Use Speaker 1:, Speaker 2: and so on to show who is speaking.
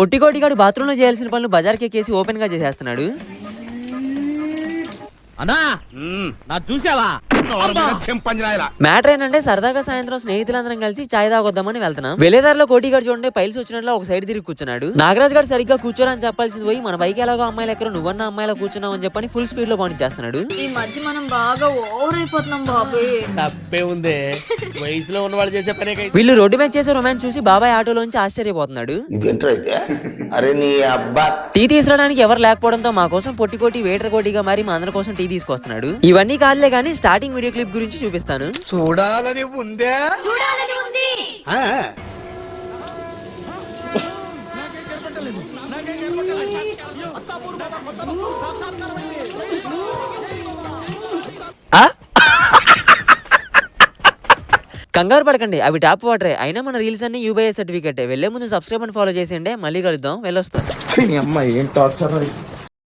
Speaker 1: పొట్టికోటిగాడు బాత్రూంలో చేయాల్సిన పనులు బజార్కి ఎక్కేసి ఓపెన్ గా చేసేస్తున్నాడు.
Speaker 2: అన్నా నా చూసావా
Speaker 1: మ్యాటర్ ఏంటంటే సరదాగా సాయంత్రం స్నేహితులందరం కలిసి చాయ్ తాగొద్దామని వెళ్తున్నాం. వెళ్లేదారిలో కోటిగాడు చూడండి పైల్స్ వచ్చినట్లు ఒక సైడ్ తిరిగి కూర్చున్నాడు. నాగరాజ్ గారు సరిగ్గా కూర్చోరని చెప్పాల్సింది పోయి మన బైక్ ఎలాగో అమ్మాయిలు ఎక్కడో నువ్వన్న అమ్మాయిలా కూర్చున్నావు అని చెప్పని ఫుల్ స్పీడ్ లో చేస్తున్నాడు.
Speaker 3: ఈ మధ్య మనం బాగా ఓవర్ అయిపోతున్నాం బాబు.
Speaker 4: తప్పే ఉంది, వయసులో ఉన్న వాళ్ళు చేసే పనే.
Speaker 1: వీళ్ళు రోడ్డు మీద చేసే రొమాన్స్ చూసి బాబాయ్ ఆటోలోంచి ఆశ్చర్యపోతున్నాడు. టీ తీసుకురావడానికి ఎవరు లేకపోవడంతో మా కోసం పొట్టికోటి వేటర్ కోటిగా మరి మా అందరి కోసం టీ తీసుకొస్తున్నాడు. ఇవన్నీ కాదులే కానీ స్టార్టింగ్ వీడియో క్లిప్ గురించి చూపిస్తాను.
Speaker 5: చూడాలని ఉందే,
Speaker 3: చూడాలని ఉంది.
Speaker 1: కంగారు పడకండి, అవి టాప్ వాటరే. అయినా మన రీల్స్ అన్ని యూబీఐ సర్టిఫికేట్. వెళ్లే ముందు సబ్స్క్రైబ్ అండ్ ఫాలో చేసేయండి. మళ్ళీ కలుద్దాం, వెళ్ళొస్తాం.